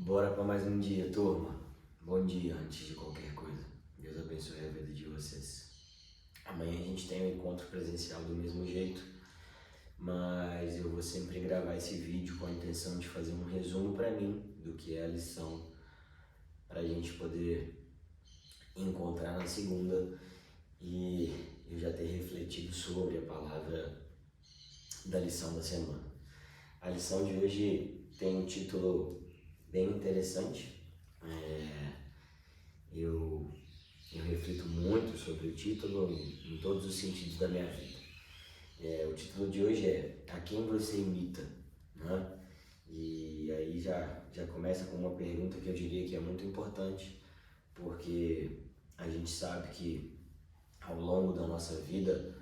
Bora para mais um dia, turma. Bom dia antes de qualquer coisa. Deus abençoe a vida de vocês. Amanhã a gente tem um encontro presencial do mesmo jeito, mas eu vou sempre gravar esse vídeo com a intenção de fazer um resumo para mim do que é a lição, para a gente poder encontrar na segunda e eu já ter refletido sobre a palavra da lição da semana. A lição de hoje tem um título bem interessante. Eu reflito muito sobre o título em todos os sentidos da minha vida. O título de hoje é A Quem Você Imita? Né? E aí já começa com uma pergunta que eu diria que é muito importante, porque a gente sabe que ao longo da nossa vida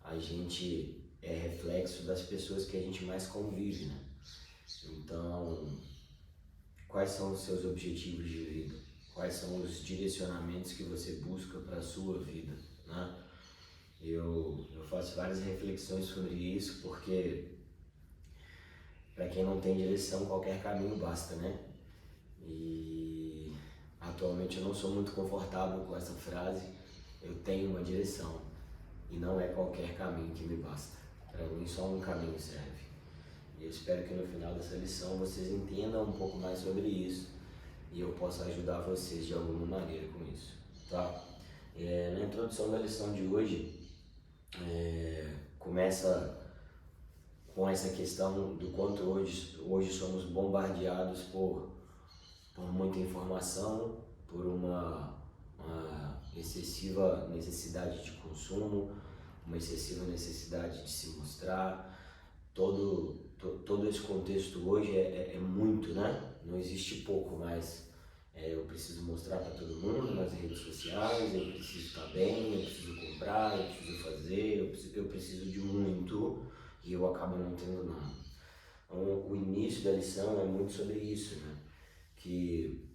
a gente é reflexo das pessoas que a gente mais convive, né? Então, quais são os seus objetivos de vida? Quais são os direcionamentos que você busca para a sua vida, né? Eu faço várias reflexões sobre isso, porque para quem não tem direção, qualquer caminho basta, né? E atualmente eu não sou muito confortável com essa frase. Eu tenho uma direção e não é qualquer caminho que me basta. Para mim só um caminho serve. E eu espero que no final dessa lição vocês entendam um pouco mais sobre isso e eu possa ajudar vocês de alguma maneira com isso, tá? Na introdução da lição de hoje, começa com essa questão do quanto hoje somos bombardeados por muita informação, por uma excessiva necessidade de consumo, uma excessiva necessidade de se mostrar. Todo esse contexto hoje é muito, né? Não existe pouco mais. Eu preciso mostrar para todo mundo nas redes sociais, eu preciso estar bem, eu preciso comprar, eu preciso fazer, eu preciso de muito e eu acabo não tendo nada. Então, o início da lição é muito sobre isso, né? Que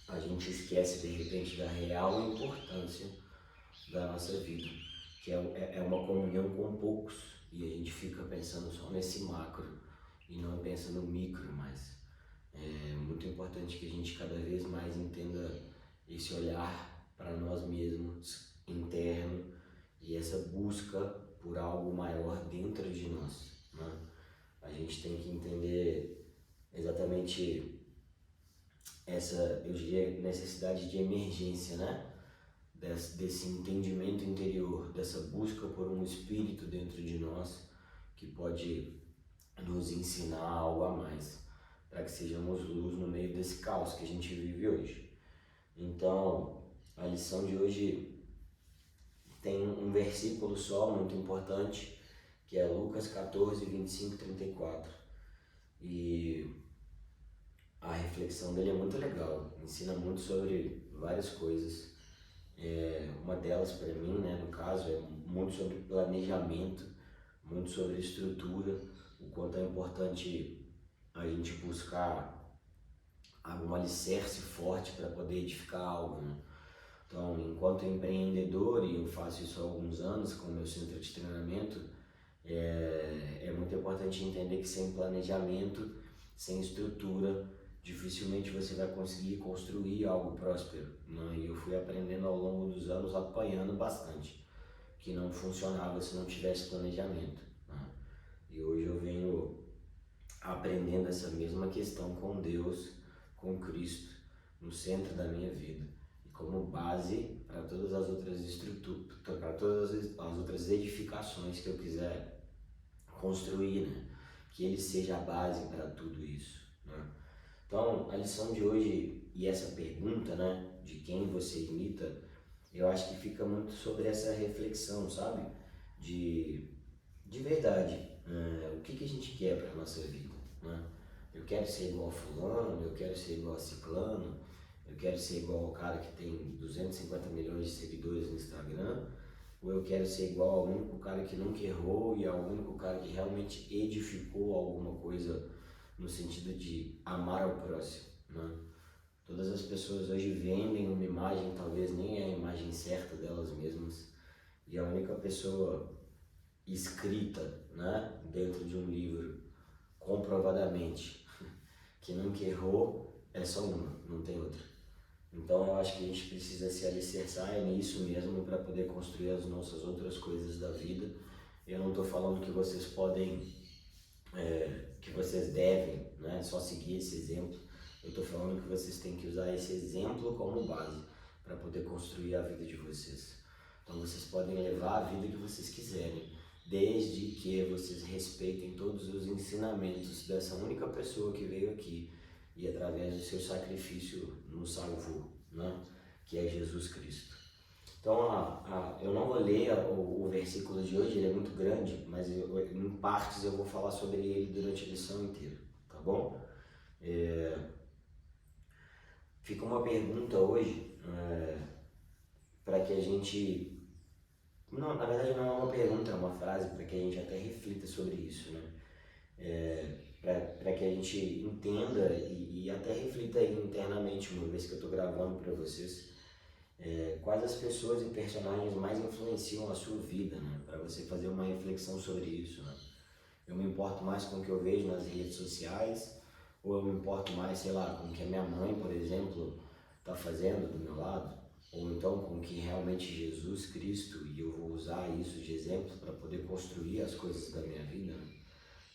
a gente esquece de repente da real importância da nossa vida, que é uma comunhão com poucos, e a gente fica pensando só nesse macro e não pensa no micro mais. É muito importante que a gente cada vez mais entenda esse olhar para nós mesmos, interno, e essa busca por algo maior dentro de nós, né? A gente tem que entender exatamente essa, eu diria, necessidade de emergência, né? Desse entendimento interior, dessa busca por um espírito dentro de nós que pode nos ensinar algo a mais, para que sejamos luz no meio desse caos que a gente vive hoje. Então, a lição de hoje tem um versículo só, muito importante, que é Lucas 14, 25 e 34. E a reflexão dele é muito legal, ensina muito sobre várias coisas. Uma delas, para mim, né, no caso, é muito sobre planejamento, muito sobre estrutura, o quanto é importante a gente buscar algum alicerce forte para poder edificar algo, né? Então, enquanto empreendedor, e eu faço isso há alguns anos com o meu centro de treinamento, é muito importante entender que sem planejamento, sem estrutura, dificilmente você vai conseguir construir algo próspero, né? E eu fui aprendendo ao longo dos anos, apanhando bastante, que não funcionava se não tivesse planejamento, né? E hoje eu venho aprendendo essa mesma questão com Deus, com Cristo, no centro da minha vida, e como base para todas as outras estruturas, para todas as outras edificações que eu quiser construir, né? Que Ele seja a base para tudo isso, né? Então, a lição de hoje e essa pergunta, né, de quem você imita, eu acho que fica muito sobre essa reflexão, sabe? De verdade, o que a gente quer para a nossa vida, né? Eu quero ser igual a fulano, eu quero ser igual a ciclano, eu quero ser igual ao cara que tem 250 milhões de seguidores no Instagram, ou eu quero ser igual ao único cara que nunca errou e ao único cara que realmente edificou alguma coisa no sentido de amar ao próximo, né? Todas as pessoas hoje vendem uma imagem, talvez nem é a imagem certa delas mesmas, e a única pessoa escrita, né, dentro de um livro, comprovadamente, que nunca errou, é é só uma, não tem outra. Então eu acho que a gente precisa se alicerçar nisso mesmo para poder construir as nossas outras coisas da vida. Eu não estou falando que vocês podem, que vocês devem, né, só seguir esse exemplo. Eu estou falando que vocês têm que usar esse exemplo como base para poder construir a vida de vocês. Então vocês podem levar a vida que vocês quiserem, desde que vocês respeitem todos os ensinamentos dessa única pessoa que veio aqui e através do seu sacrifício nos salvou, né? Que é Jesus Cristo. Então, eu não vou ler o versículo de hoje, ele é muito grande, mas em partes eu vou falar sobre ele durante a lição inteira, tá bom? Fica uma pergunta hoje, para que a gente... Não, na verdade não é uma pergunta, é uma frase para que a gente até reflita sobre isso, né? Para que a gente entenda e até reflita aí internamente, uma vez que eu estou gravando para vocês, quais as pessoas e personagens mais influenciam a sua vida, né? Para você fazer uma reflexão sobre isso, né? Eu me importo mais com o que eu vejo nas redes sociais, ou eu me importo mais, sei lá, com o que a minha mãe, por exemplo, está fazendo do meu lado, ou então com o que realmente Jesus Cristo, e eu vou usar isso de exemplo para poder construir as coisas da minha vida, né?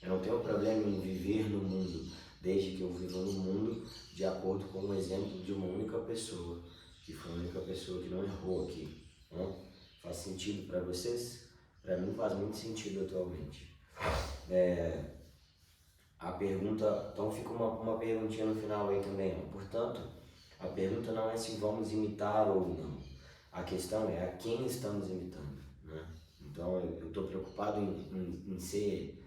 Eu não tenho problema em viver no mundo, desde que eu viva no mundo de acordo com o exemplo de uma única pessoa, que foi a única pessoa que não errou aqui, né? Faz sentido para vocês? Para mim faz muito sentido atualmente. A pergunta, então fica uma perguntinha no final aí também, ó. Portanto, a pergunta não é se vamos imitar ou não, a questão é a quem estamos imitando, né? Então eu estou preocupado em ser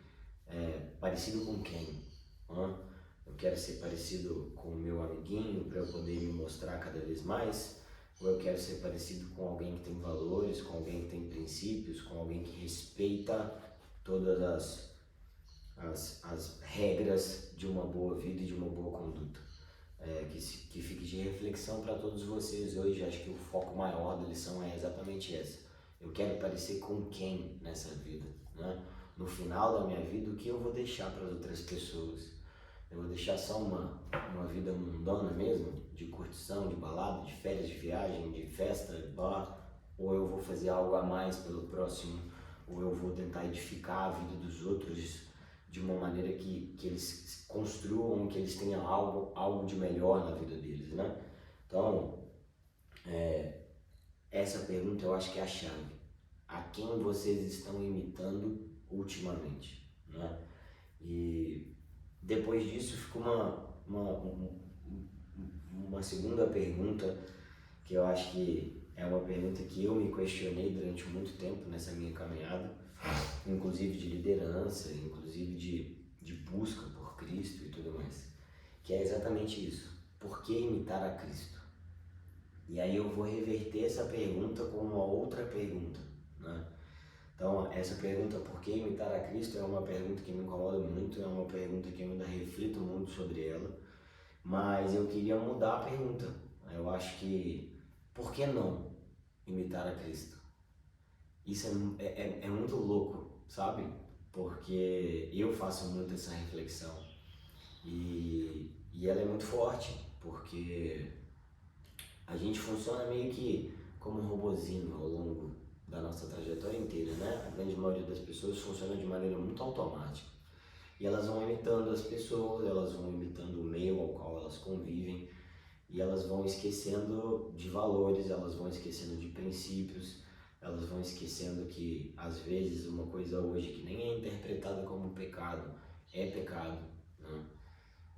parecido com quem? Eu quero ser parecido com o meu amiguinho para eu poder me mostrar cada vez mais? Ou eu quero ser parecido com alguém que tem valores, com alguém que tem princípios, com alguém que respeita todas as regras de uma boa vida e de uma boa conduta? Que fique de reflexão para todos vocês hoje. Acho que o foco maior da lição é exatamente essa. Eu quero parecer com quem nessa vida, né? No final da minha vida, o que eu vou deixar para as outras pessoas? Eu vou deixar só uma vida mundana mesmo, de curtição, de balada, de férias, de viagem, de festa, de bar? Ou eu vou fazer algo a mais pelo próximo? Ou eu vou tentar edificar a vida dos outros de uma maneira que eles construam, que eles tenham algo de melhor na vida deles, né? Então, essa pergunta eu acho que é a chave. A quem vocês estão imitando ultimamente, né? E depois disso fica uma segunda pergunta, que eu acho que é uma pergunta que eu me questionei durante muito tempo nessa minha caminhada, inclusive de liderança, inclusive de busca por Cristo e tudo mais, que é exatamente isso: por que imitar a Cristo? E aí eu vou reverter essa pergunta com uma outra pergunta, né? Então, essa pergunta, por que imitar a Cristo, é uma pergunta que me incomoda muito, é uma pergunta que eu ainda reflito muito sobre ela, mas eu queria mudar a pergunta. Eu acho que, por que não imitar a Cristo? Isso é muito louco, sabe? Porque eu faço muito essa reflexão e ela é muito forte, porque a gente funciona meio que como um robozinho ao longo da nossa trajetória inteira, né? A grande maioria das pessoas funciona de maneira muito automática. E elas vão imitando as pessoas, elas vão imitando o meio ao qual elas convivem, e elas vão esquecendo de valores, elas vão esquecendo de princípios, elas vão esquecendo que, às vezes, uma coisa hoje que nem é interpretada como pecado, é pecado, né?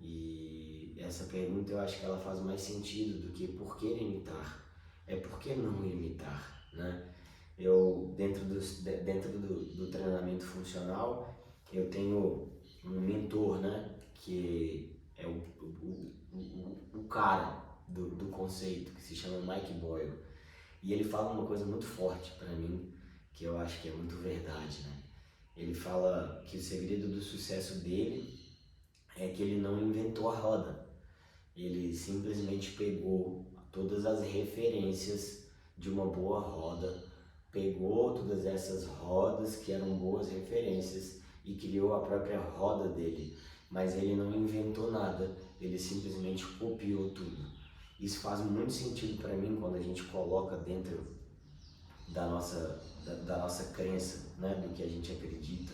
E essa pergunta eu acho que ela faz mais sentido do que por que imitar, é por que não imitar, né? Eu, dentro do treinamento funcional, eu tenho um mentor, né, que é o cara do conceito, que se chama Mike Boyle. E ele fala uma coisa muito forte para mim, que eu acho que é muito verdade, né? Ele fala que o segredo do sucesso dele é que ele não inventou a roda. Ele simplesmente pegou todas as referências de uma boa roda, pegou todas essas rodas que eram boas referências e criou a própria roda dele. mas ele não inventou nada, ele simplesmente copiou tudo. Isso faz muito sentido para mim quando a gente coloca dentro da nossa crença, né, do que a gente acredita,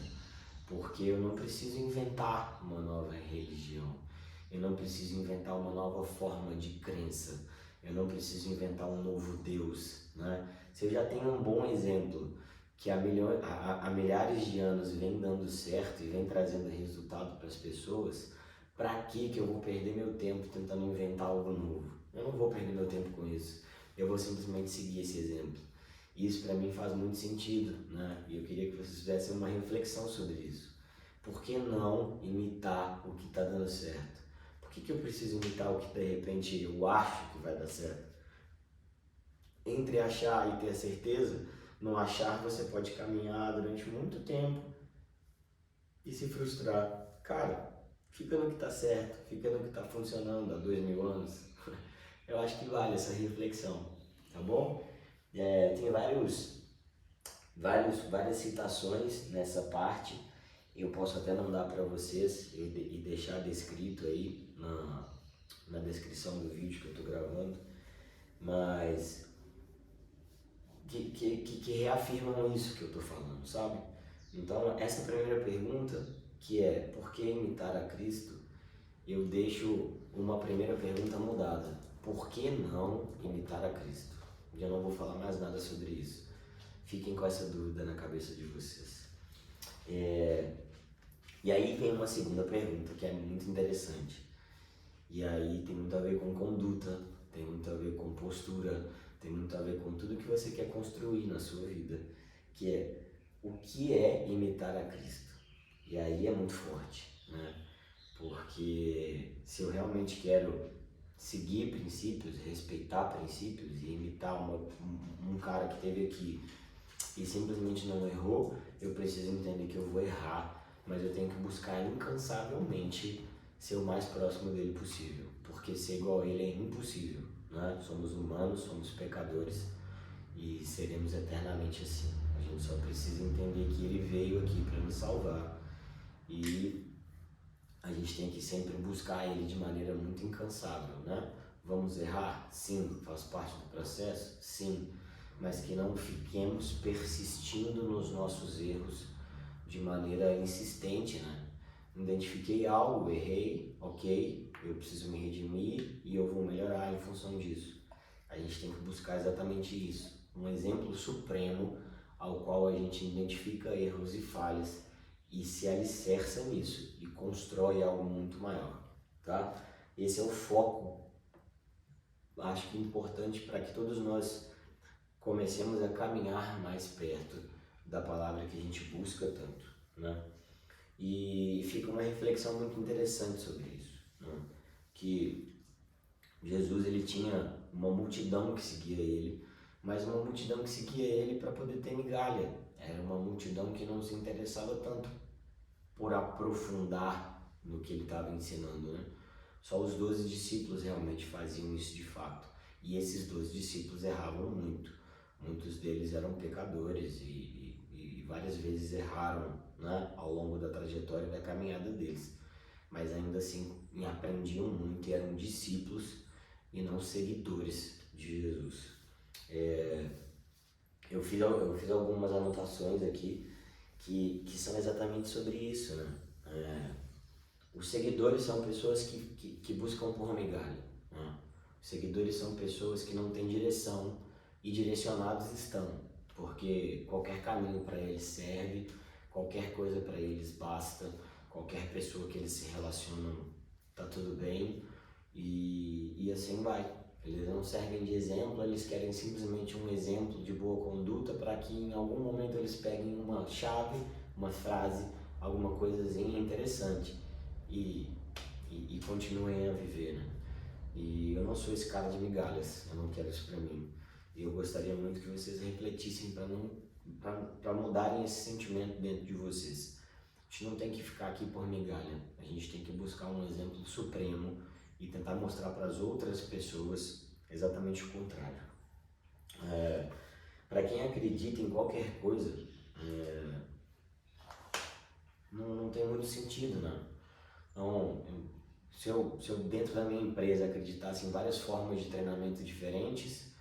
porque eu não preciso inventar uma nova religião, eu não preciso inventar uma nova forma de crença, eu não preciso inventar um novo Deus, né? Se eu já tenho um bom exemplo que há milhares de anos vem dando certo e vem trazendo resultado para as pessoas, para que eu vou perder meu tempo tentando inventar algo novo? Eu não vou perder meu tempo com isso, eu vou simplesmente seguir esse exemplo. Isso para mim faz muito sentido, né? E eu queria que vocês fizessem uma reflexão sobre isso. Por que não imitar o que está dando certo? Por que eu preciso imitar o que de repente eu acho que vai dar certo? Entre achar e ter certeza, no achar você pode caminhar durante muito tempo e se frustrar. Cara, fica no que está certo, fica no que está funcionando há 2000 anos. Eu acho que vale essa reflexão, tá bom? Tem várias citações nessa parte. Eu posso até mandar para vocês e deixar descrito aí na descrição do vídeo que eu estou gravando, mas que reafirmam isso que eu estou falando, sabe? Então, essa primeira pergunta, que é por que imitar a Cristo, eu deixo uma primeira pergunta mudada. Por que não imitar a Cristo? Já não vou falar mais nada sobre isso. Fiquem com essa dúvida na cabeça de vocês. E aí vem uma segunda pergunta que é muito interessante. E aí tem muito a ver com conduta, tem muito a ver com postura, tem muito a ver com tudo que você quer construir na sua vida, que é o que é imitar a Cristo. E aí é muito forte, né? Porque se eu realmente quero seguir princípios, respeitar princípios e imitar um cara que teve aqui e simplesmente não errou, eu preciso entender que eu vou errar, mas eu tenho que buscar incansavelmente ser o mais próximo dele possível, porque ser igual a ele é impossível, né? Somos humanos, somos pecadores e seremos eternamente assim. A gente só precisa entender que ele veio aqui para nos salvar e a gente tem que sempre buscar ele de maneira muito incansável, né? Vamos errar? Sim. Faz parte do processo? Sim. Mas que não fiquemos persistindo nos nossos erros de maneira insistente, né? Identifiquei algo, errei, ok, eu preciso me redimir e eu vou melhorar em função disso. A gente tem que buscar exatamente isso, um exemplo supremo ao qual a gente identifica erros e falhas e se alicerça nisso e constrói algo muito maior, tá? Esse é o foco, acho que importante para que todos nós comecemos a caminhar mais perto da palavra que a gente busca tanto, né? E fica uma reflexão muito interessante sobre isso, né? Que Jesus, ele tinha uma multidão que seguia ele, mas uma multidão que seguia ele para poder ter migalha. Era uma multidão que não se interessava tanto por aprofundar no que ele estava ensinando, né? Só os 12 discípulos realmente faziam isso de fato. E esses 12 discípulos erravam muito. Muitos deles eram pecadores e várias vezes erraram, né, ao longo da trajetória da caminhada deles. Mas ainda assim aprendiam muito e eram discípulos e não seguidores de Jesus. Eu fiz algumas anotações aqui que são exatamente sobre isso, né? Os seguidores são pessoas que buscam por migalha, né? Os seguidores são pessoas que não têm direção e direcionados estão, porque qualquer caminho para eles serve, qualquer coisa para eles basta, qualquer pessoa que eles se relacionam tá tudo bem e assim vai. Eles não servem de exemplo, eles querem simplesmente um exemplo de boa conduta para que em algum momento eles peguem uma chave, uma frase, alguma coisazinha interessante e continuem a viver, né? E eu não sou esse cara de migalhas, eu não quero isso para mim. E eu gostaria muito que vocês refletissem para mudarem esse sentimento dentro de vocês. A gente não tem que ficar aqui por migalha, a gente tem que buscar um exemplo supremo e tentar mostrar para as outras pessoas exatamente o contrário. Para quem acredita em qualquer coisa, não tem muito sentido, né? Então, se eu dentro da minha empresa acreditasse em várias formas de treinamento diferentes,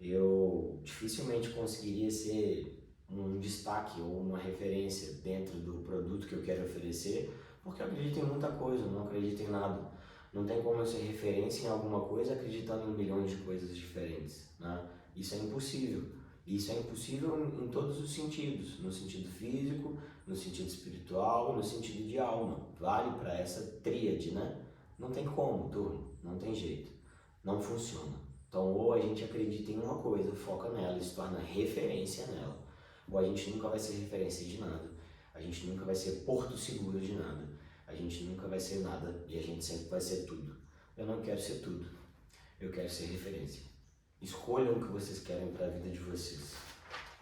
eu dificilmente conseguiria ser um destaque ou uma referência dentro do produto que eu quero oferecer, porque eu acredito em muita coisa, não acredito em nada. Não tem como eu ser referência em alguma coisa acreditando em milhões de coisas diferentes, né? Isso é impossível. Isso é impossível em todos os sentidos, no sentido físico, no sentido espiritual, no sentido de alma. Vale para essa tríade, né? Não tem como, turma, não tem jeito. Não funciona. Então, ou a gente acredita em uma coisa, foca nela e se torna referência nela, ou a gente nunca vai ser referência de nada, a gente nunca vai ser porto seguro de nada, a gente nunca vai ser nada e a gente sempre vai ser tudo. Eu não quero ser tudo, eu quero ser referência. Escolham o que vocês querem para a vida de vocês.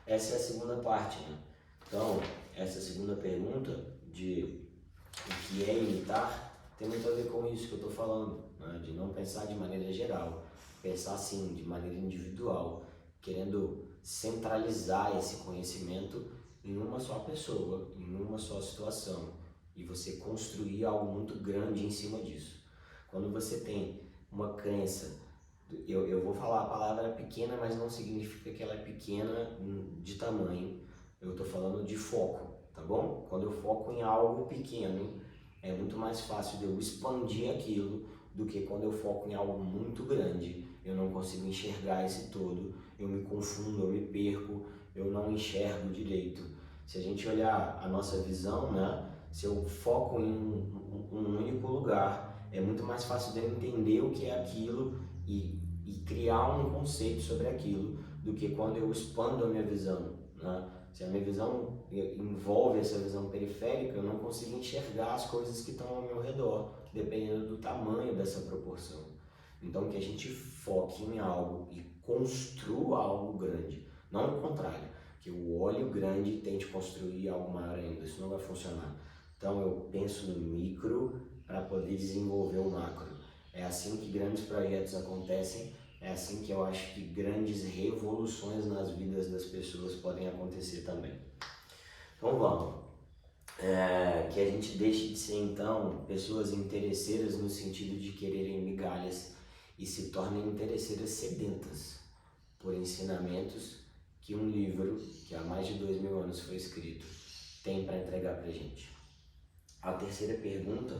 Essa é a segunda parte, né? Então, essa segunda pergunta de o que é imitar tem muito a ver com isso que eu estou falando, né? De não pensar de maneira geral, pensar assim, de maneira individual, querendo centralizar esse conhecimento em uma só pessoa, em uma só situação, e você construir algo muito grande em cima disso. Quando você tem uma crença, eu vou falar a palavra pequena, mas não significa que ela é pequena de tamanho, eu estou falando de foco, tá bom? Quando eu foco em algo pequeno, é muito mais fácil de eu expandir aquilo do que quando eu foco em algo muito grande. Eu não consigo enxergar esse todo, eu me confundo, eu me perco, eu não enxergo direito. Se a gente olhar a nossa visão, né? Se eu foco em um único lugar, é muito mais fácil de eu entender o que é aquilo e criar um conceito sobre aquilo do que quando eu expando a minha visão, né? Se a minha visão envolve essa visão periférica, eu não consigo enxergar as coisas que estão ao meu redor, dependendo do tamanho dessa proporção. Então, que a gente foque em algo e construa algo grande, não o contrário, que eu olhe o grande e tente construir algo maior ainda, isso não vai funcionar. Então, eu penso no micro para poder desenvolver o macro. É assim que grandes projetos acontecem. É assim que eu acho que grandes revoluções nas vidas das pessoas podem acontecer também. Então vamos. Que a gente deixe de ser então pessoas interesseiras no sentido de quererem migalhas e se tornem interesseiras sedentas por ensinamentos que um livro, que há mais de 2000 anos foi escrito, tem para entregar para a gente. A terceira pergunta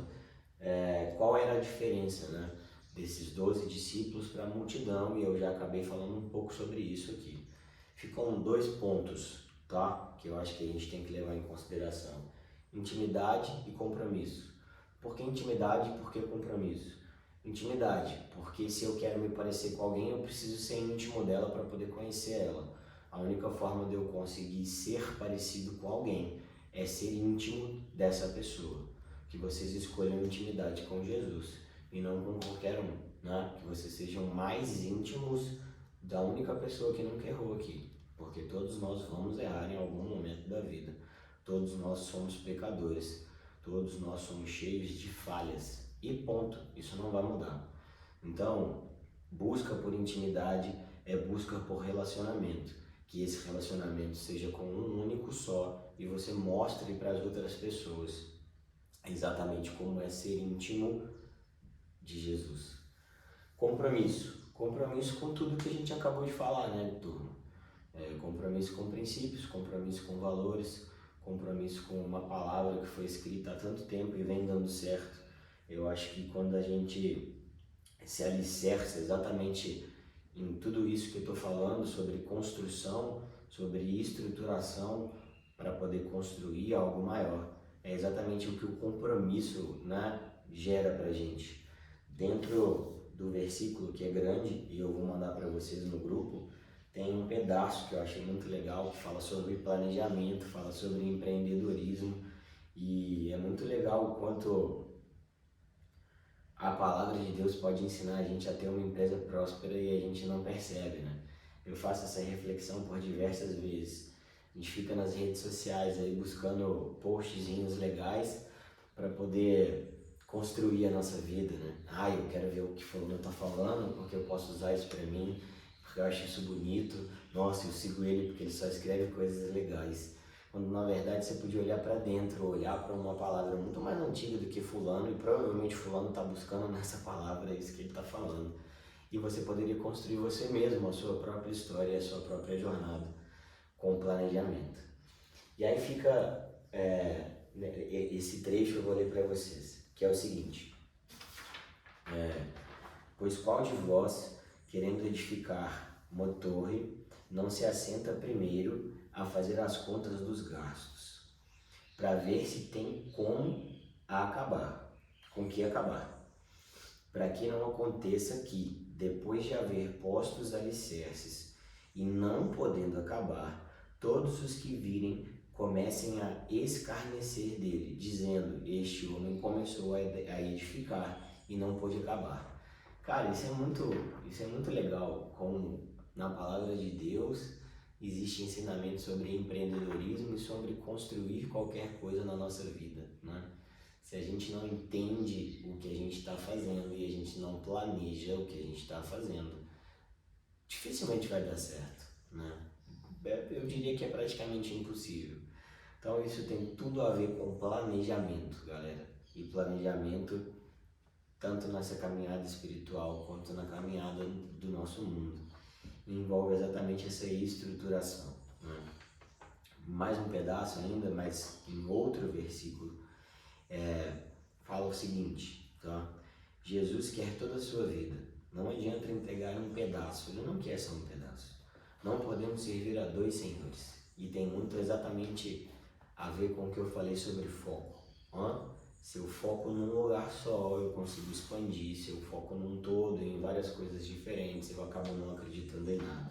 é qual era a diferença, né, desses 12 discípulos para a multidão, e eu já acabei falando um pouco sobre isso aqui. Ficam dois pontos, tá, que eu acho que a gente tem que levar em consideração: intimidade e compromisso. Por que intimidade e por que compromisso? Intimidade, porque se eu quero me parecer com alguém, eu preciso ser íntimo dela para poder conhecer ela. A única forma de eu conseguir ser parecido com alguém é ser íntimo dessa pessoa. Que vocês escolham intimidade com Jesus e não com qualquer um, né? Que vocês sejam mais íntimos da única pessoa que nunca errou aqui, porque todos nós vamos errar em algum momento da vida. Todos nós somos pecadores, todos nós somos cheios de falhas e ponto, isso não vai mudar. Então, busca por intimidade é busca por relacionamento, que esse relacionamento seja com um único só e você mostre para as outras pessoas exatamente como é ser íntimo de Jesus. Compromisso. Compromisso com tudo que a gente acabou de falar, né, turma? Compromisso com princípios, compromisso com valores, compromisso com uma palavra que foi escrita há tanto tempo e vem dando certo. Eu acho que quando a gente se alicerça exatamente em tudo isso que eu estou falando, sobre construção, sobre estruturação, para poder construir algo maior, é exatamente o que o compromisso, né, gera para a gente. Dentro do versículo, que é grande, e eu vou mandar para vocês no grupo, tem um pedaço que eu achei muito legal, que fala sobre planejamento, fala sobre empreendedorismo, e é muito legal o quanto a palavra de Deus pode ensinar a gente a ter uma empresa próspera e a gente não percebe, né? Eu faço essa reflexão por diversas vezes. A gente fica nas redes sociais aí buscando postzinhos legais para poder construir a nossa vida, né? Eu quero ver o que fulano tá falando porque eu posso usar isso para mim, porque eu acho isso bonito. Nossa, eu sigo ele porque ele só escreve coisas legais. quando na verdade você podia olhar para dentro, olhar para uma palavra muito mais antiga do que fulano, e provavelmente fulano está buscando nessa palavra isso que ele está falando. E você poderia construir você mesmo a sua própria história, a sua própria jornada com planejamento. E aí fica esse trecho eu vou ler para vocês, que é o seguinte: pois qual de vós, querendo edificar uma torre, não se assenta primeiro a fazer as contas dos gastos, para ver se tem com que acabar, para que não aconteça que, depois de haver posto os alicerces e não podendo acabar, todos os que virem comecem a escarnecer dele, dizendo: este homem começou a edificar e não pôde acabar. Cara, isso é muito legal, como na palavra de Deus existe ensinamento sobre empreendedorismo e sobre construir qualquer coisa na nossa vida, né? Se a gente não entende o que a gente está fazendo e a gente não planeja o que a gente está fazendo, dificilmente vai dar certo, né? Eu diria que é praticamente impossível. Então isso tem tudo a ver com planejamento, galera. E planejamento tanto nessa caminhada espiritual quanto na caminhada do nosso mundo. Envolve exatamente essa estruturação, né? Mais um pedaço ainda, mas em outro versículo, fala o seguinte, tá? Jesus quer toda a sua vida. Não adianta entregar um pedaço, ele não quer só um pedaço. Não podemos servir a dois senhores. E tem muito exatamente a ver com o que eu falei sobre foco. Se eu foco num lugar só, eu consigo expandir. Se eu foco num todo, em várias coisas diferentes, eu acabo não acreditando em nada.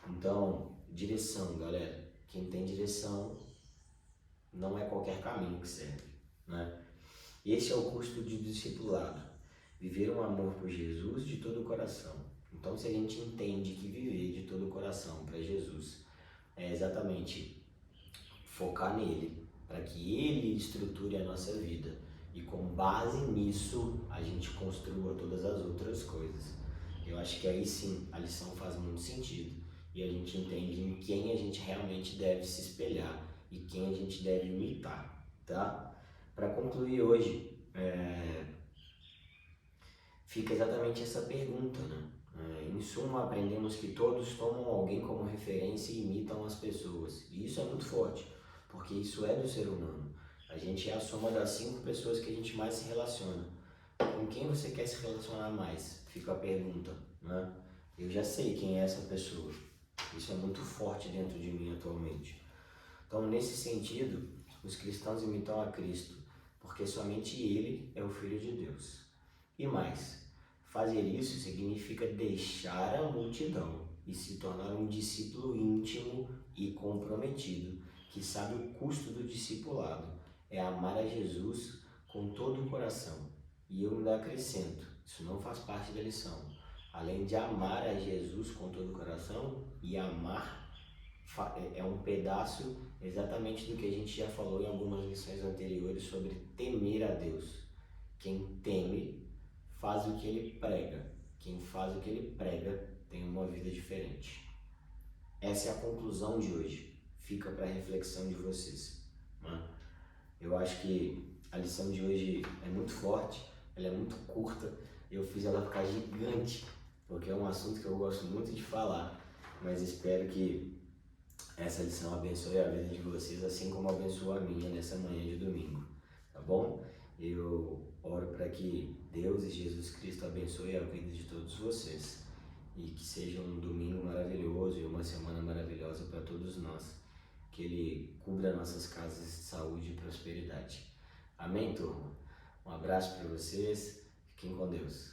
Então, direção, galera. Quem tem direção, não é qualquer caminho que serve, né? Esse é o custo de discipulado. Viver um amor por Jesus de todo o coração. Então, se a gente entende que viver de todo o coração para Jesus é exatamente focar nele, para que ele estruture a nossa vida e com base nisso a gente construa todas as outras coisas. Eu acho que aí sim a lição faz muito sentido e a gente entende em quem a gente realmente deve se espelhar e quem a gente deve imitar, tá? Para concluir hoje, fica exatamente essa pergunta, né? Em suma, aprendemos que todos tomam alguém como referência e imitam as pessoas. E isso é muito forte, porque isso é do ser humano. A gente é a soma das 5 pessoas que a gente mais se relaciona. Com quem você quer se relacionar mais? Fica a pergunta, né? Eu já sei quem é essa pessoa. Isso é muito forte dentro de mim atualmente. Então, nesse sentido, os cristãos imitam a Cristo, porque somente Ele é o Filho de Deus. E mais, fazer isso significa deixar a multidão e se tornar um discípulo íntimo e comprometido, que sabe o custo do discipulado, é amar a Jesus com todo o coração. E eu ainda acrescento, isso não faz parte da lição. Além de amar a Jesus com todo o coração, e amar é um pedaço exatamente do que a gente já falou em algumas lições anteriores sobre temer a Deus. Quem teme faz o que ele prega. Quem faz o que ele prega tem uma vida diferente. Essa é a conclusão de hoje. Fica para a reflexão de vocês, né? Eu acho que a lição de hoje é muito forte, ela é muito curta. Eu fiz ela ficar gigante, porque é um assunto que eu gosto muito de falar, mas espero que essa lição abençoe a vida de vocês, assim como abençoa a minha nessa manhã de domingo, tá bom? Eu oro para que Deus e Jesus Cristo abençoe a vida de todos vocês e que seja um domingo maravilhoso e uma semana maravilhosa para todos nós. Que Ele cubra nossas casas de saúde e prosperidade. Amém, turma? Um abraço para vocês. Fiquem com Deus.